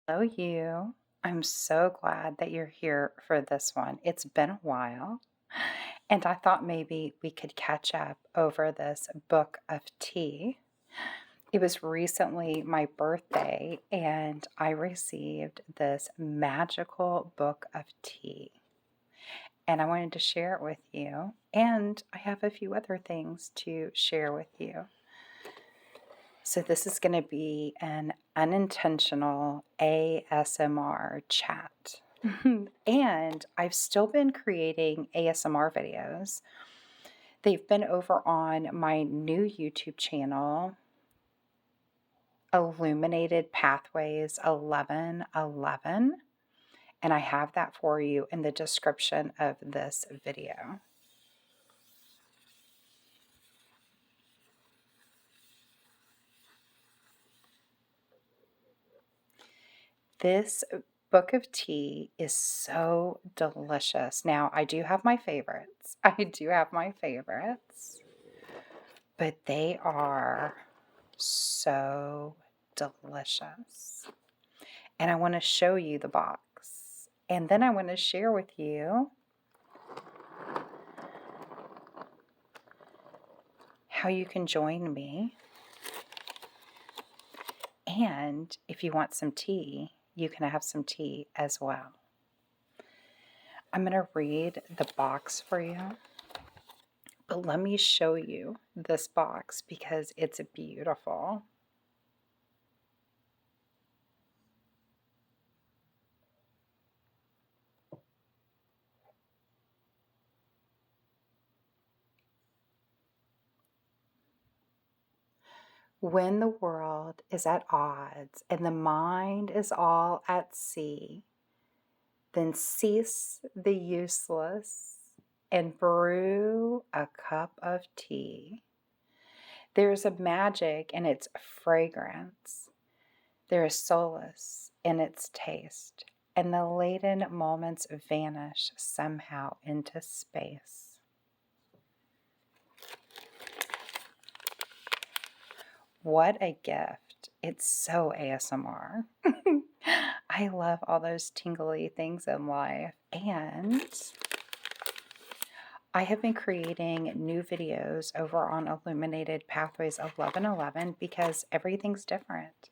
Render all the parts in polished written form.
Hello, you. I'm so glad that you're here for this one. It's been a while, and I thought maybe we could catch up over this book of tea. It was recently my birthday, and I received this magical book of tea, and I wanted to share it with you. And I have a few other things to share with you. So, this is going to be an unintentional ASMR chat. And I've still been creating ASMR videos. They've been over on my new YouTube channel, Illuminated Pathways 1111. And I have that for you in the description of this video. This book of tea is so delicious. Now, I do have my favorites. But they are so delicious. And I want to show you the box. And then I want to share with you how you can join me. And if you want some tea, you can have some tea as well. I'm going to read the box for you. But let me show you this box because it's beautiful. When the world is at odds and the mind is all at sea, then cease the useless and brew a cup of tea. There is a magic in its fragrance. There is solace in its taste, and the laden moments vanish somehow into space. What a gift. It's so ASMR. I love all those tingly things in life. And I have been creating new videos over on Illuminated Pathways 1111 because everything's different.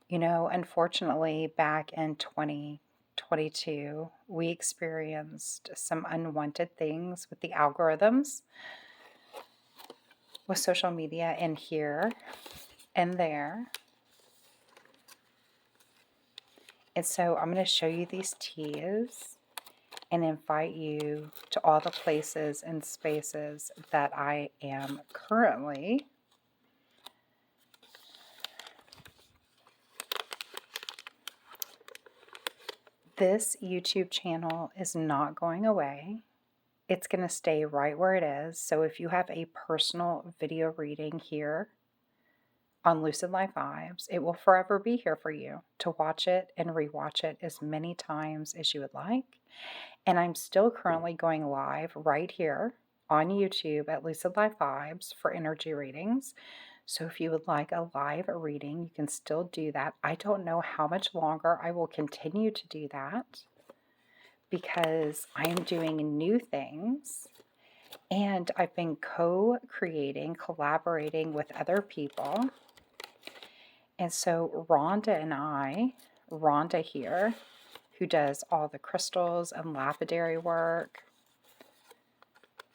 You know, unfortunately, back in 2022, we experienced some unwanted things with the algorithms, with social media, and here and there. And so I'm going to show you these teas and invite you to all the places and spaces that I am currently. This YouTube channel is not going away. It's going to stay right where it is. So if you have a personal video reading here on Lucid Life Vibes, it will forever be here for you to watch it and rewatch it as many times as you would like. And I'm still currently going live right here on YouTube at Lucid Life Vibes for energy readings. So if you would like a live reading, you can still do that. I don't know how much longer I will continue to do that because I am doing new things. And I've been co-creating, collaborating with other people. And so Rhonda here, who does all the crystals and lapidary work,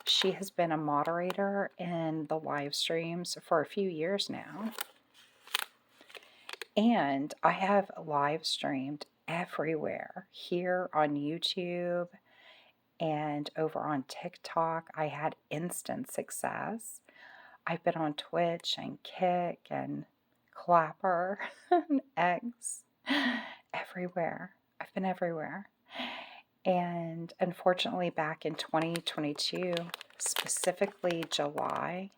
she has been a moderator in the live streams for a few years now. And I have live streamed everywhere, here on YouTube and over on TikTok. I had instant success. I've been on Twitch and Kick and Clapper and X, everywhere. I've been everywhere. And unfortunately, back in 2022, specifically July,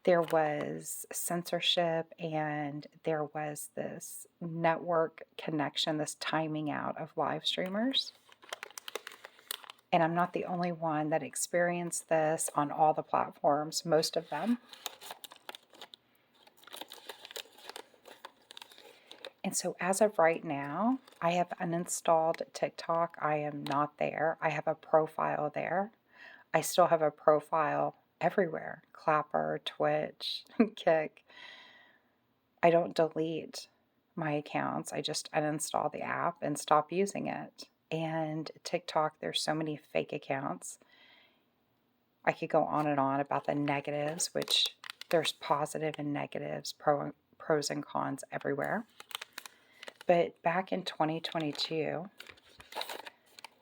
there was censorship and there was this network connection, this timing out of live streamers. And I'm not the only one that experienced this on all the platforms, most of them. And And so as of right now, I have uninstalled TikTok. I am not there. I have a profile there. I still have a profile everywhere. Clapper, Twitch, Kick. I don't delete my accounts. I just uninstall the app and stop using it. And TikTok, there's so many fake accounts. I could go on and on about the negatives, which there's positive and negatives, pros and cons everywhere. But back in 2022,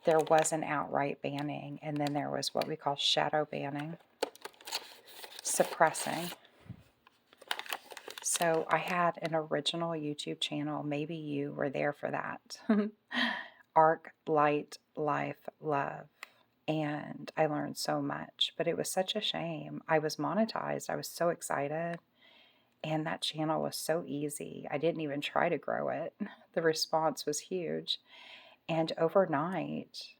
there was an outright banning, and then there was what we call shadow banning, suppressing. So I had an original YouTube channel. Maybe you were there for that. Arc, Light, Life, Love. And I learned so much, but it was such a shame. I was monetized. I was so excited. And that channel was so easy. I didn't even try to grow it. The response was huge. And overnight,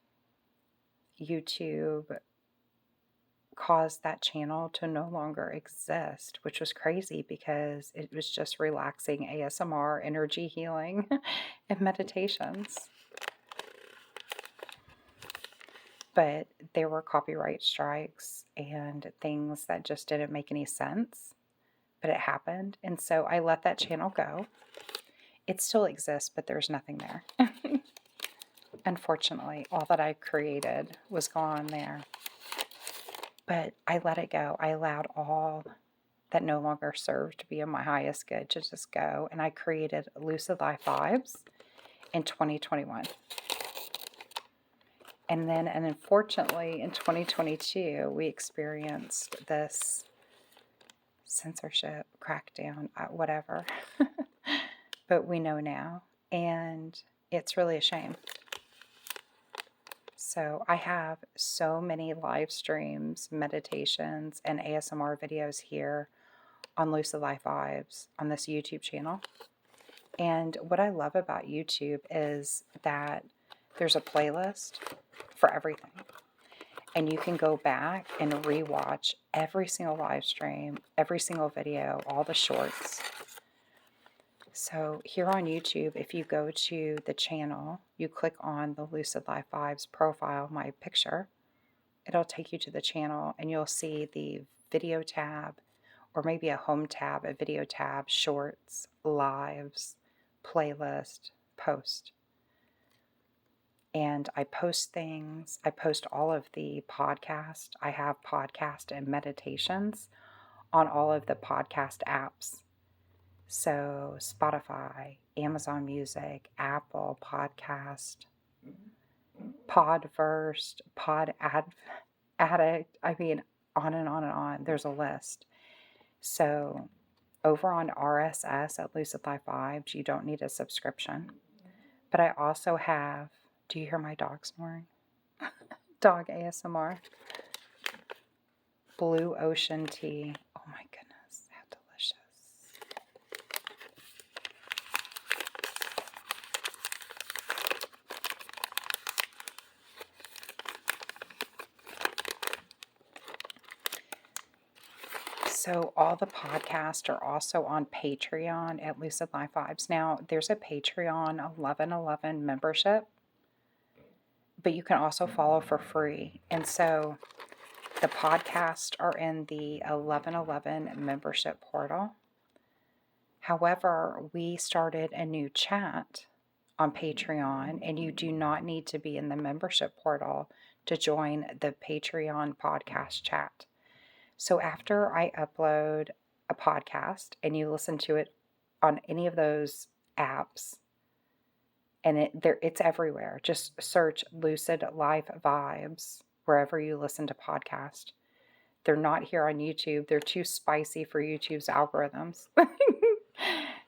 YouTube caused that channel to no longer exist, which was crazy because it was just relaxing ASMR, energy healing, and meditations. But there were copyright strikes and things that just didn't make any sense. But it happened, and so I let that channel go. It still exists, but there's nothing there. Unfortunately, all that I created was gone there. But I let it go. I allowed all that no longer served to be in my highest good to just go, and I created Lucid Life Vibes in 2021. And then, and unfortunately, in 2022, we experienced this censorship, crackdown, whatever. But we know now, and it's really a shame. So I have so many live streams, meditations, and ASMR videos here on Lucid Life Vibes on this YouTube channel. And what I love about YouTube is that there's a playlist for everything. And you can go back and rewatch every single live stream, every single video, all the shorts. So here on YouTube, if you go to the channel, you click on the Lucid Life Vibes profile, my picture, it'll take you to the channel and you'll see the video tab, or maybe a home tab, a video tab, shorts, lives, playlist, post. And I post things. I post all of the podcasts. I have podcast and meditations on all of the podcast apps. So Spotify, Amazon Music, Apple Podcast, Podverse, Addict. I mean, on and on and on. There's a list. So over on RSS at Lucid Life Vibes, you don't need a subscription. But I also have, do you hear my dog snoring? Dog ASMR. Blue Ocean tea. Oh my goodness, how delicious. So all the podcasts are also on Patreon at Lucid Life Vibes. Now, there's a Patreon 1111 membership, but you can also follow for free. And so the podcasts are in the 1111 membership portal. However, we started a new chat on Patreon, and you do not need to be in the membership portal to join the Patreon podcast chat. So after I upload a podcast and you listen to it on any of those apps, and it's everywhere. Just search Lucid Life Vibes wherever you listen to podcasts. They're not here on YouTube. They're too spicy for YouTube's algorithms.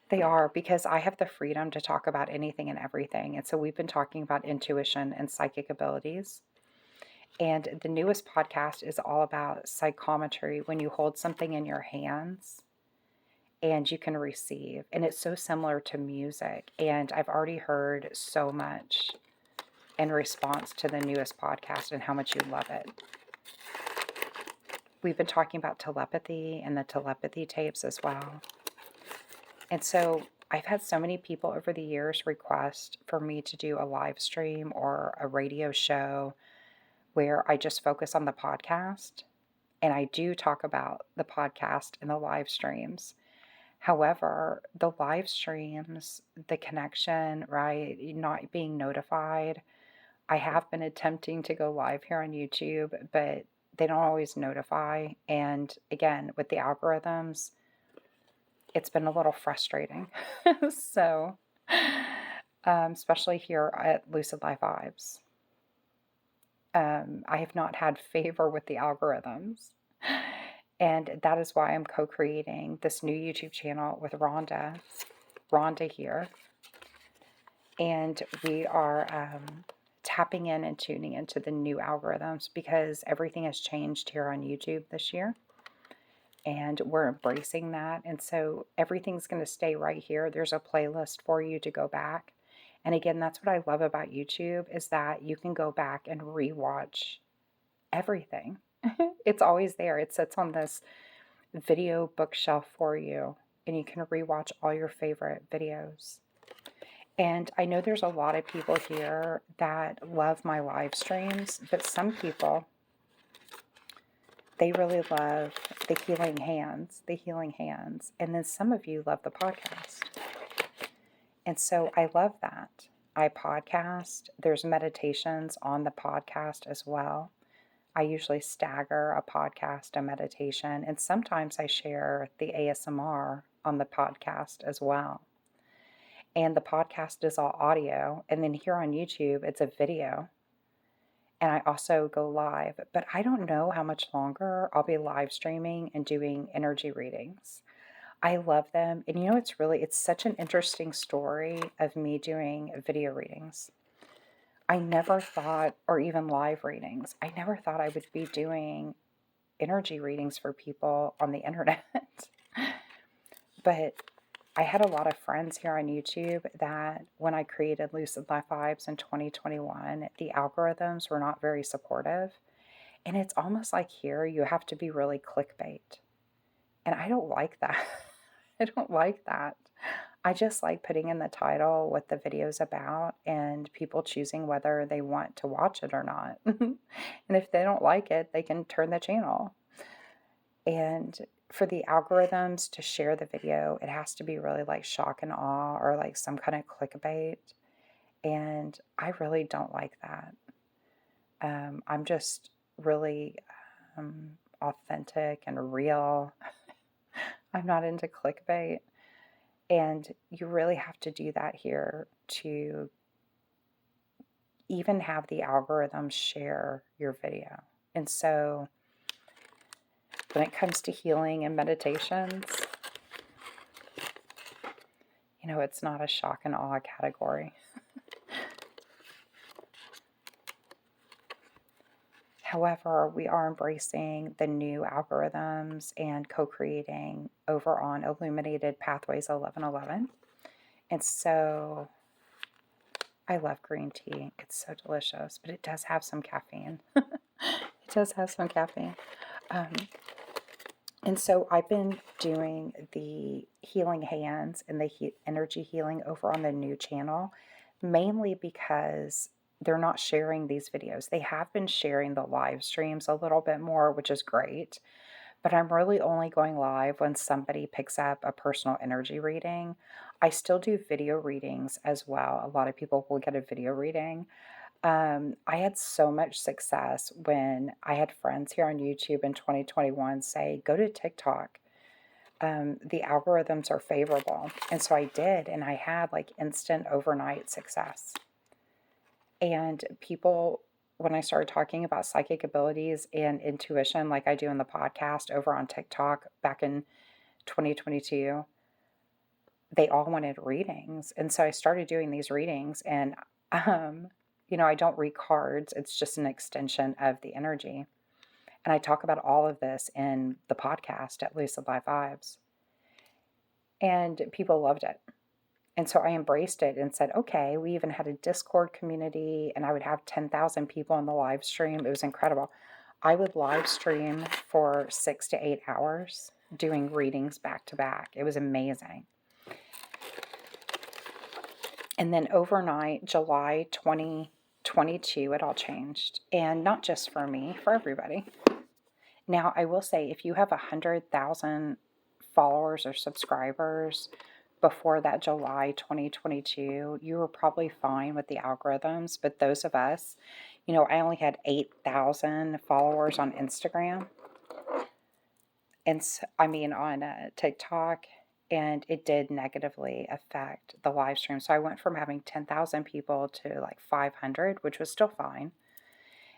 They are, because I have the freedom to talk about anything and everything. And so we've been talking about intuition and psychic abilities. And the newest podcast is all about psychometry, when you hold something in your hands and you can receive. And it's so similar to music. And I've already heard so much in response to the newest podcast and how much you love it. We've been talking about telepathy and the telepathy tapes as well. And so I've had so many people over the years request for me to do a live stream or a radio show where I just focus on the podcast. And I do talk about the podcast and the live streams. However, the live streams, the connection, right, not being notified. I have been attempting to go live here on YouTube, but they don't always notify. And again, with the algorithms, it's been a little frustrating. So, especially here at Lucid Life Vibes, I have not had favor with the algorithms. And that is why I'm co-creating this new YouTube channel with Rhonda here. And we are tapping in and tuning into the new algorithms because everything has changed here on YouTube this year. And we're embracing that. And so everything's going to stay right here. There's a playlist for you to go back. And again, that's what I love about YouTube is that you can go back and rewatch everything. It's always there. It sits on this video bookshelf for you, and you can rewatch all your favorite videos. And I know there's a lot of people here that love my live streams, but some people, they really love the healing hands. And then some of you love the podcast. And so I love that. I podcast. There's meditations on the podcast as well. I usually stagger a podcast, a meditation, and sometimes I share the ASMR on the podcast as well. And the podcast is all audio. And then here on YouTube, it's a video. And I also go live. But I don't know how much longer I'll be live streaming and doing energy readings. I love them. And it's such an interesting story of me doing video readings. I never thought, or even live readings, I never thought I would be doing energy readings for people on the internet. But I had a lot of friends here on YouTube that when I created Lucid Life Vibes in 2021, the algorithms were not very supportive. And it's almost like here you have to be really clickbait. And I don't like that. I don't like that. I just like putting in the title what the video is about and people choosing whether they want to watch it or not. And if they don't like it, they can turn the channel. And for the algorithms to share the video, it has to be really like shock and awe or like some kind of clickbait. And I really don't like that. I'm just really authentic and real. I'm not into clickbait. And you really have to do that here to even have the algorithms share your video. And so when it comes to healing and meditations, it's not a shock and awe category. However, we are embracing the new algorithms and co-creating over on Illuminated Pathways 1111. And so I love green tea. It's so delicious, but it does have some caffeine. It does have some caffeine. And so I've been doing the healing hands and the energy healing over on the new channel, mainly because they're not sharing these videos. They have been sharing the live streams a little bit more, which is great. But I'm really only going live when somebody picks up a personal energy reading. I still do video readings as well. A lot of people will get a video reading. I had so much success when I had friends here on YouTube in 2021 say, go to TikTok. The algorithms are favorable. And so I did, and I had like instant overnight success. And people, when I started talking about psychic abilities and intuition, like I do in the podcast over on TikTok back in 2022, they all wanted readings. And so I started doing these readings, and, I don't read cards. It's just an extension of the energy. And I talk about all of this in the podcast at Lucid Life Vibes. And people loved it. And so I embraced it and said, okay, we even had a Discord community, and I would have 10,000 people on the live stream. It was incredible. I would live stream for 6 to 8 hours doing readings back to back. It was amazing. And then overnight, July 2022, it all changed. And not just for me, for everybody. Now, I will say, if you have 100,000 followers or subscribers before that July 2022, you were probably fine with the algorithms. But those of us, I only had 8,000 followers on Instagram. And on TikTok, and it did negatively affect the live stream. So I went from having 10,000 people to like 500, which was still fine.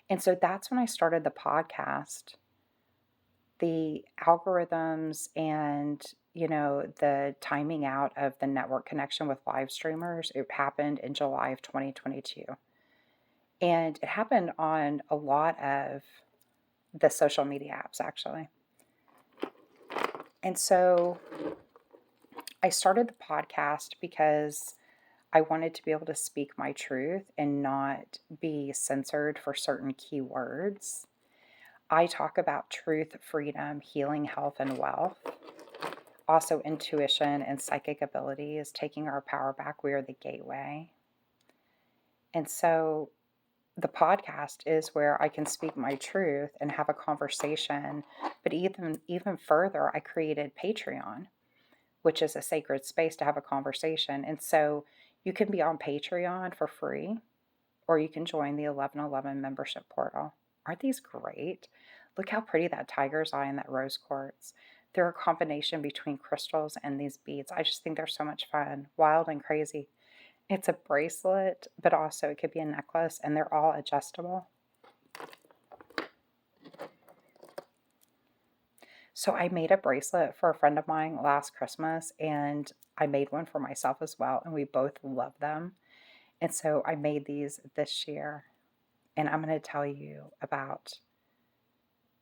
And so that's when I started the podcast. The algorithms and, the timing out of the network connection with live streamers, it happened in July of 2022. And it happened on a lot of the social media apps, actually. And so I started the podcast because I wanted to be able to speak my truth and not be censored for certain keywords. I talk about truth, freedom, healing, health, and wealth. Also, intuition and psychic abilities, taking our power back. We are the gateway. And so the podcast is where I can speak my truth and have a conversation. But even further, I created Patreon, which is a sacred space to have a conversation. And so you can be on Patreon for free, or you can join the 1111 membership portal. Aren't these great? Look how pretty that tiger's eye and that rose quartz. They're a combination between crystals and these beads. I just think they're so much fun, wild and crazy. It's a bracelet, but also it could be a necklace, and they're all adjustable. So I made a bracelet for a friend of mine last Christmas, and I made one for myself as well, and we both love them. And so I made these this year, and I'm going to tell you about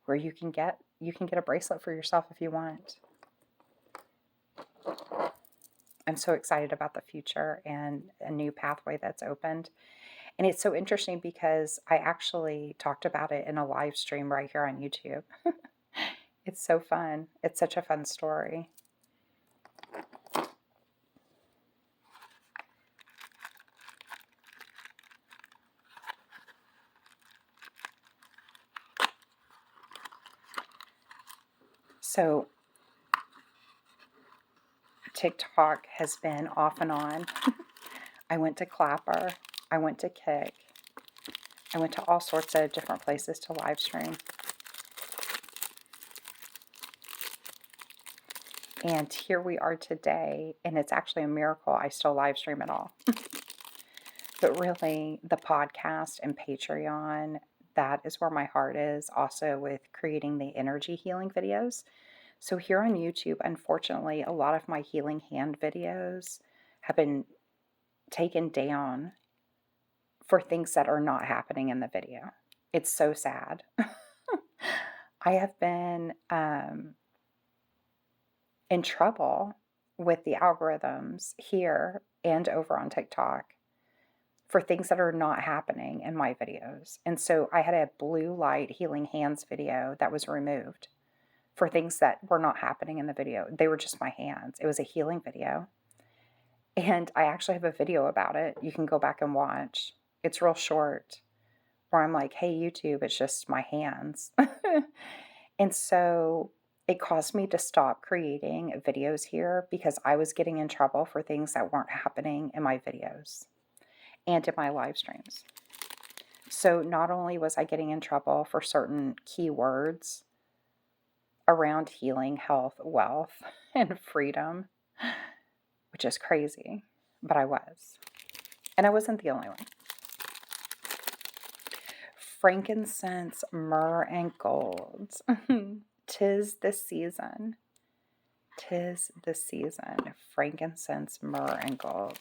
where you can get a bracelet for yourself if you want. I'm so excited about the future and a new pathway that's opened. And it's so interesting because I actually talked about it in a live stream right here on YouTube. It's so fun. It's such a fun story. So TikTok has been off and on. I went to Clapper. I went to Kick. I went to all sorts of different places to live stream. And here we are today, and it's actually a miracle I still live stream at all. But really, the podcast and Patreon, that is where my heart is, also with creating the energy healing videos. So here on YouTube, unfortunately, a lot of my healing hand videos have been taken down for things that are not happening in the video. It's so sad. I have been in trouble with the algorithms here and over on TikTok for things that are not happening in my videos. And so I had a blue light healing hands video that was removed for things that were not happening in the video. They were just my hands. It was a healing video. And I actually have a video about it. You can go back and watch. It's real short, where I'm like, hey, YouTube, it's just my hands. And so it caused me to stop creating videos here because I was getting in trouble for things that weren't happening in my videos and in my live streams. So not only was I getting in trouble for certain keywords around healing, health, wealth, and freedom, which is crazy, but I was. And I wasn't the only one. Frankincense, myrrh, and gold. 'Tis the season. 'Tis the season. Frankincense, myrrh, and gold.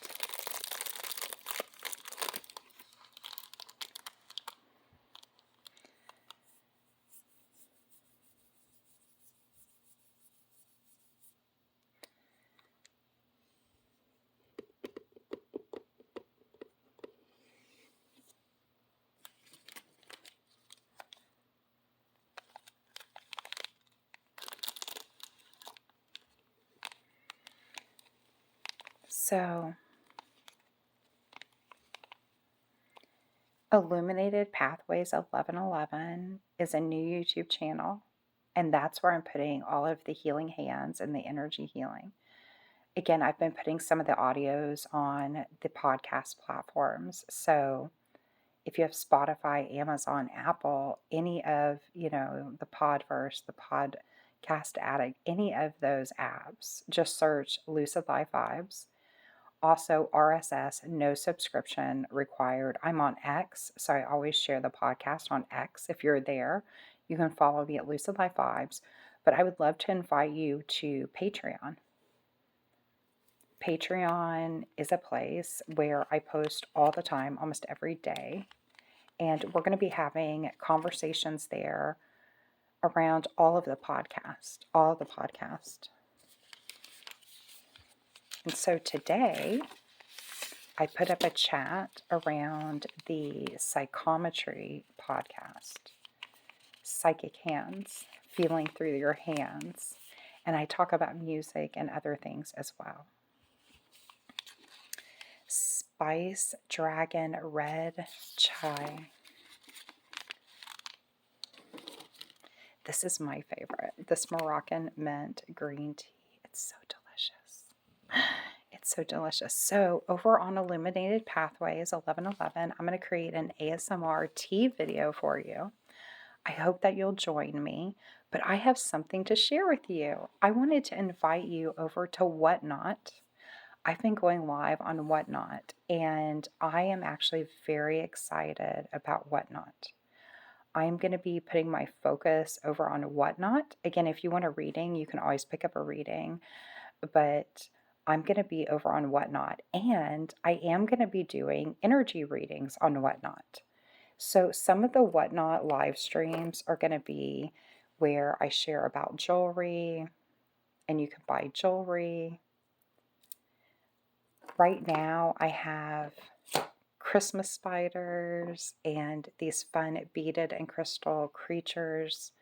So Illuminated Pathways 1111 is a new YouTube channel, and that's where I'm putting all of the healing hands and the energy healing. Again, I've been putting some of the audios on the podcast platforms. So if you have Spotify, Amazon, Apple, any of, the Podverse, the Podcast Addict, any of those apps, just search Lucid Life Vibes. Also, RSS, no subscription required. I'm on X, so I always share the podcast on X. If you're there, you can follow me at Lucid Life Vibes. But I would love to invite you to Patreon. Patreon is a place where I post all the time, almost every day. And we're going to be having conversations there around all of the podcast, all of the podcast. And so today, I put up a chat around the psychometry podcast, Psychic Hands, feeling through your hands. And I talk about music and other things as well. Spice Dragon Red Chai. This is my favorite. This Moroccan mint green tea. It's so delicious. It's so delicious. So over on Illuminated Pathways 1111, I'm going to create an ASMR tea video for you. I hope that you'll join me, but I have something to share with you. I wanted to invite you over to Whatnot. I've been going live on Whatnot, and I am actually very excited about Whatnot. I'm going to be putting my focus over on Whatnot. Again, if you want a reading, you can always pick up a reading, but I'm going to be over on Whatnot, and I am going to be doing energy readings on Whatnot. So some of the Whatnot live streams are going to be where I share about jewelry, and you can buy jewelry. Right now, I have Christmas spiders and these fun beaded and crystal creatures.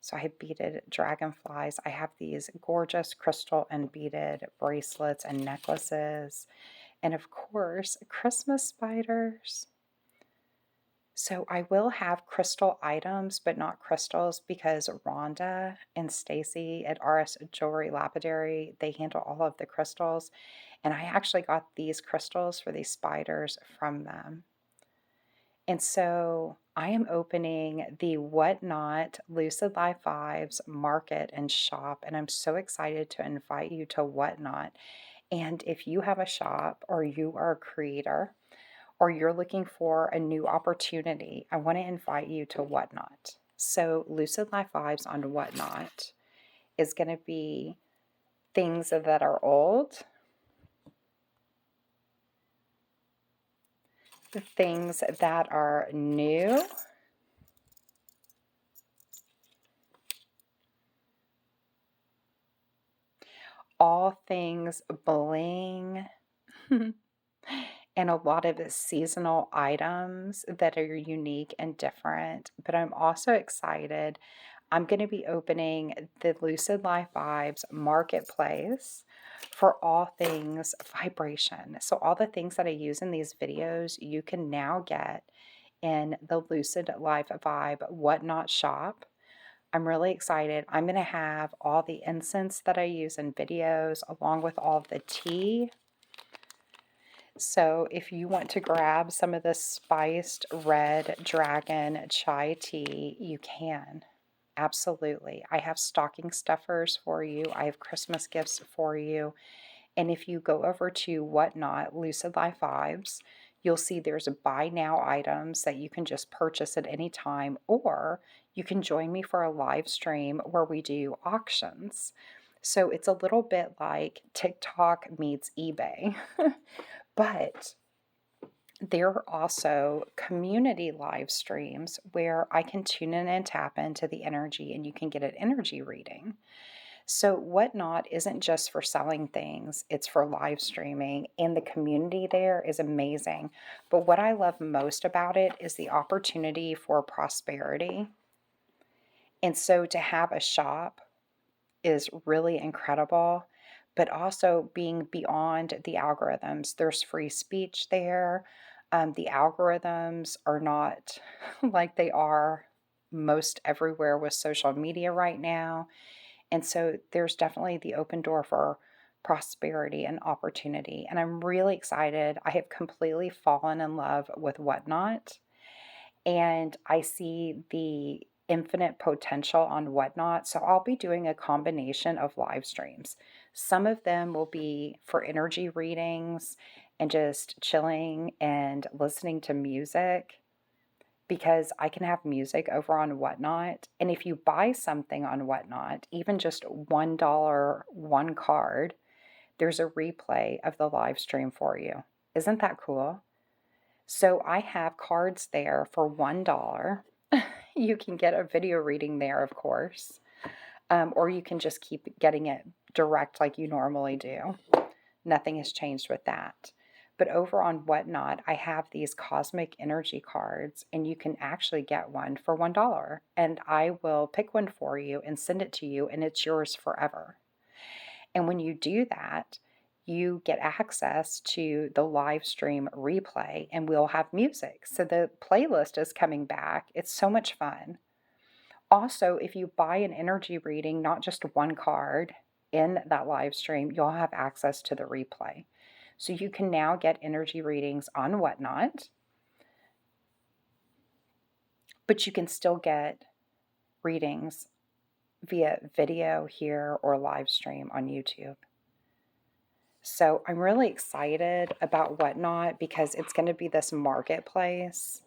So I have beaded dragonflies. I have these gorgeous crystal and beaded bracelets and necklaces. And of course, Christmas spiders. So I will have crystal items, but not crystals, because Rhonda and Stacy at RS Jewelry Lapidary, they handle all of the crystals. And I actually got these crystals for these spiders from them. And so I am opening the Whatnot Lucid Life Vibes market and shop, and I'm so excited to invite you to Whatnot. And if you have a shop, or you are a creator, or you're looking for a new opportunity, I want to invite you to Whatnot. So Lucid Life Vibes on Whatnot is going to be things that are old, things that are new, all things bling, and a lot of seasonal items that are unique and different. But I'm also excited. I'm going to be opening the Lucid Life Vibes marketplace for all things vibration. So all the things that I use in these videos, you can now get in the Lucid Life Vibe Whatnot shop. I'm really excited. I'm going to have all the incense that I use in videos, along with all the tea. So if you want to grab some of the spiced red dragon chai tea, you can. Absolutely. I have stocking stuffers for you. I have Christmas gifts for you. And if you go over to Whatnot, Lucid Life Vibes, you'll see there's buy now items that you can just purchase at any time, or you can join me for a live stream where we do auctions. So it's a little bit like TikTok meets eBay, but there are also community live streams where I can tune in and tap into the energy, and you can get an energy reading. So Whatnot isn't just for selling things, it's for live streaming, and the community there is amazing. But what I love most about it is the opportunity for prosperity. And so to have a shop is really incredible, but also being beyond the algorithms. There's free speech there. The algorithms are not like they are most everywhere with social media right now. And so there's definitely the open door for prosperity and opportunity. And I'm really excited. I have completely fallen in love with Whatnot, and I see the infinite potential on Whatnot. So I'll be doing a combination of live streams. Some of them will be for energy readings and just chilling and listening to music, because I can have music over on Whatnot. And if you buy something on Whatnot, even just $1, one card, there's a replay of the live stream for you. Isn't that cool? So I have cards there for $1. You can get a video reading there, of course, or you can just keep getting it direct like you normally do. Nothing has changed with that. But over on Whatnot, I have these cosmic energy cards, and you can actually get one for $1. And I will pick one for you and send it to you, and it's yours forever. And when you do that, you get access to the live stream replay, and we'll have music. So the playlist is coming back. It's so much fun. Also, if you buy an energy reading, not just one card in that live stream, you'll have access to the replay. So you can now get energy readings on Whatnot, but you can still get readings via video here or live stream on YouTube. So I'm really excited about Whatnot because it's going to be this marketplace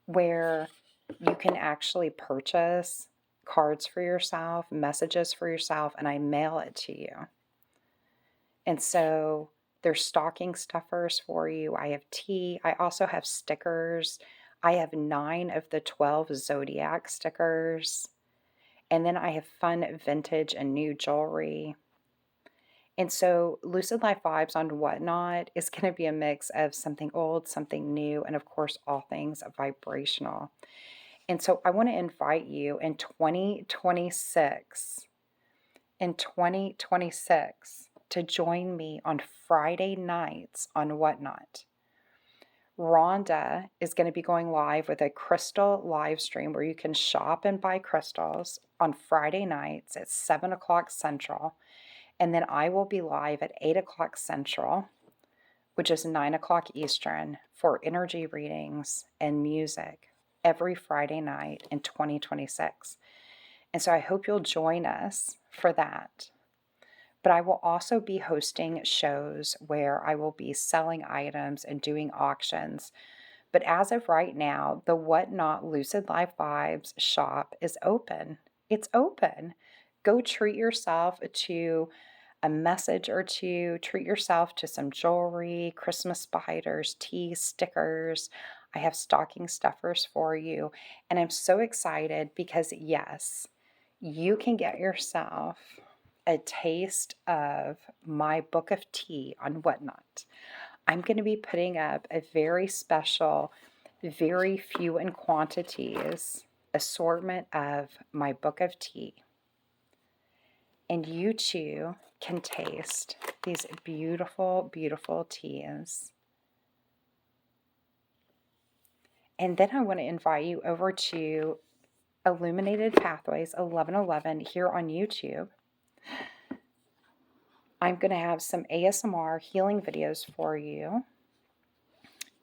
where you can actually purchase cards for yourself, messages for yourself, and I mail it to you. And so there's stocking stuffers for you. I have tea. I also have stickers. I have 9 of the 12 zodiac stickers. And then I have fun vintage and new jewelry. And so Lucid Life Vibes on Whatnot is going to be a mix of something old, something new, and of course, all things vibrational. And so I want to invite you in 2026, to join me on Friday nights on Whatnot. Rhonda is going to be going live with a crystal live stream where you can shop and buy crystals on Friday nights at 7 o'clock Central. And then I will be live at 8 o'clock Central, which is 9 o'clock Eastern, for energy readings and music every Friday night in 2026. And so I hope you'll join us for that. But I will also be hosting shows where I will be selling items and doing auctions. But as of right now, the Whatnot Lucid Life Vibes shop is open. It's open. Go treat yourself to a message or two. Treat yourself to some jewelry, Christmas spiders, tea, stickers. I have stocking stuffers for you. And I'm so excited because, yes, you can get yourself a taste of my book of tea on Whatnot. I'm going to be putting up a very special, very few in quantities assortment of my book of tea. And you too can taste these beautiful, beautiful teas. And then I want to invite you over to Illuminated Pathways 1111 here on YouTube. I'm going to have some ASMR healing videos for you.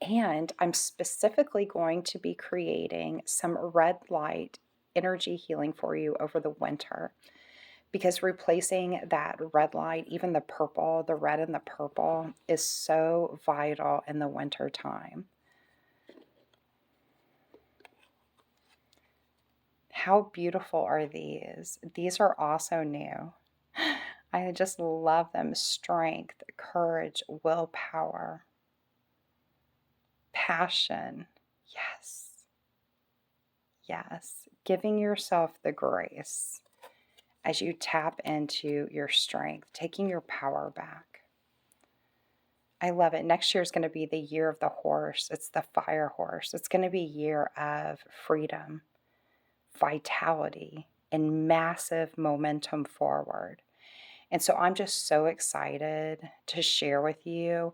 And I'm specifically going to be creating some red light energy healing for you over the winter. Because replacing that red light, even the purple, the red and the purple, is so vital in the winter time. How beautiful are these? These are also new. I just love them. Strength, courage, willpower, passion. Yes. Yes. Giving yourself the grace as you tap into your strength, taking your power back. I love it. Next year is going to be the year of the horse. It's the fire horse. It's going to be a year of freedom, vitality, and massive momentum forward. And so I'm just so excited to share with you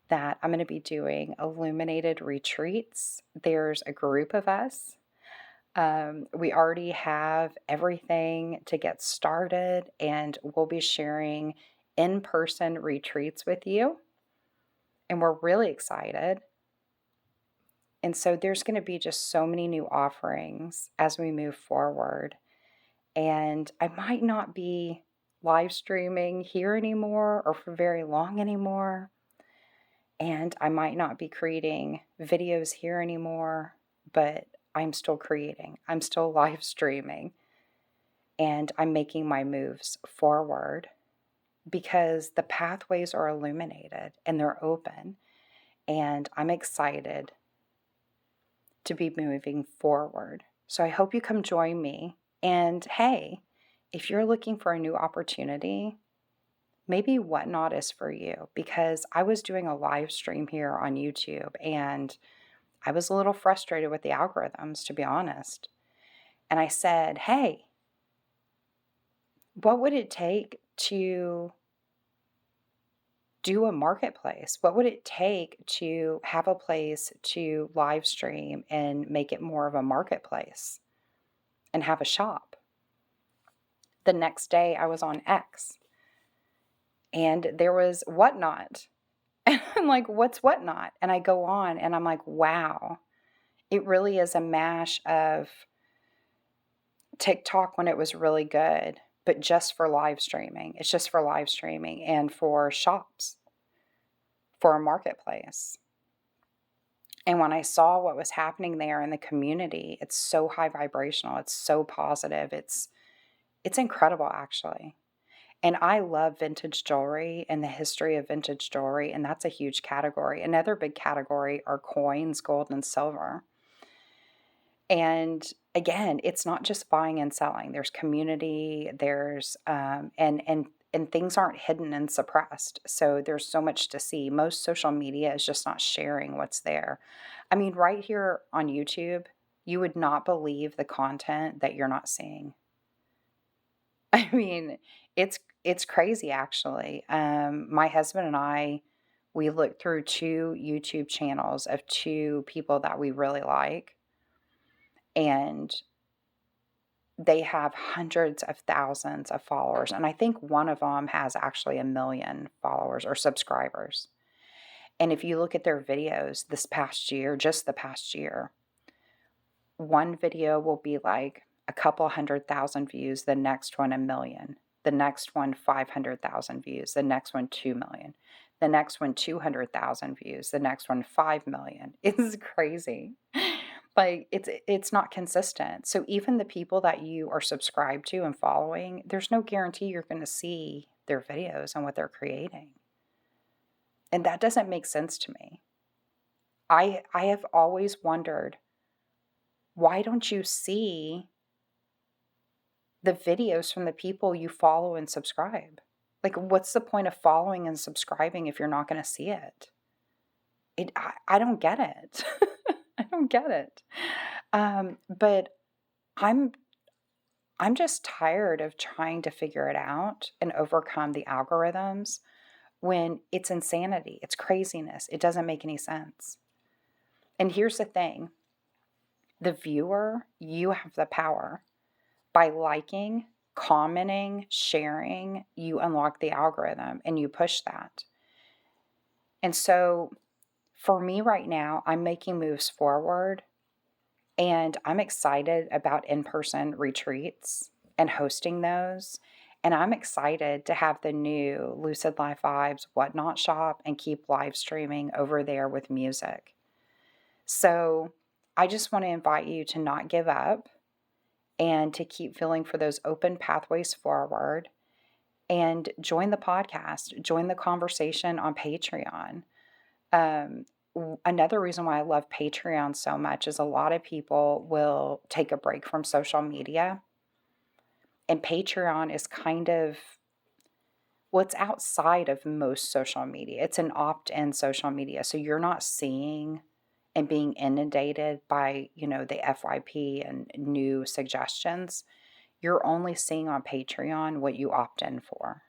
that I'm going to be doing illuminated retreats. There's a group of us. We already have everything to get started, and we'll be sharing in-person retreats with you. And we're really excited. And so there's going to be just so many new offerings as we move forward. And I might not be live streaming here anymore or for very long anymore. And I might not be creating videos here anymore, but I'm still creating. I'm still live streaming. And I'm making my moves forward because the pathways are illuminated and they're open. And I'm excited to be moving forward. So I hope you come join me. And hey, if you're looking for a new opportunity, maybe Whatnot is for you, because I was doing a live stream here on YouTube and I was a little frustrated with the algorithms, to be honest. And I said, hey, what would it take to do a marketplace? What would it take to have a place to live stream and make it more of a marketplace and have a shop? The next day I was on X and there was Whatnot. And I'm like, what's Whatnot? And I go on and I'm like, wow, it really is a mash of TikTok when it was really good, but just for live streaming. It's just for live streaming and for shops, for a marketplace. And when I saw what was happening there in the community, it's so high vibrational. It's so positive. It's incredible, actually. And I love vintage jewelry and the history of vintage jewelry, and that's a huge category. Another big category are coins, gold and silver. And again, it's not just buying and selling. There's community, there's and things aren't hidden and suppressed. So there's so much to see. Most social media is just not sharing what's there. I mean, right here on YouTube, you would not believe the content that you're not seeing. I mean, it's crazy, actually. My husband and I, we looked through 2 YouTube channels of 2 people that we really like, and they have hundreds of thousands of followers. And I think one of them has actually 1 million followers or subscribers. And if you look at their videos this past year, just the past year, one video will be like a couple 100,000 views, the next one 1 million, the next one 500,000 views, the next one 2 million, the next one 200,000 views, the next one 5 million. It's crazy. Like it's not consistent. So even the people that you are subscribed to and following, there's no guarantee you're going to see their videos and what they're creating. And that doesn't make sense to me. I have always wondered, why don't you see the videos from the people you follow and subscribe? Like, what's the point of following and subscribing if you're not going to see it? I don't get it. I don't get it. But I'm just tired of trying to figure it out and overcome the algorithms when it's insanity. It's craziness. It doesn't make any sense. And here's the thing. The viewer, you have the power. By liking, commenting, sharing, you unlock the algorithm and you push that. And so for me right now, I'm making moves forward and I'm excited about in-person retreats and hosting those. And I'm excited to have the new Lucid Life Vibes Whatnot shop and keep live streaming over there with music. So I just want to invite you to not give up and to keep feeling for those open pathways forward and join the podcast, join the conversation on Patreon. Another reason why I love Patreon so much is a lot of people will take a break from social media. And Patreon is kind of, well, it's outside of most social media. It's an opt-in social media. So you're not seeing and being inundated by, the FYP and new suggestions. You're only seeing on Patreon what you opt in for.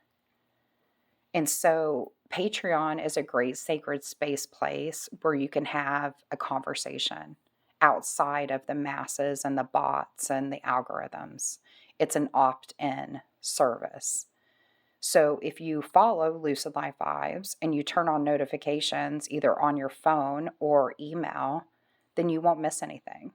And so Patreon is a great sacred space place where you can have a conversation outside of the masses and the bots and the algorithms. It's an opt-in service. So if you follow Lucid Life Vibes and you turn on notifications either on your phone or email, then you won't miss anything.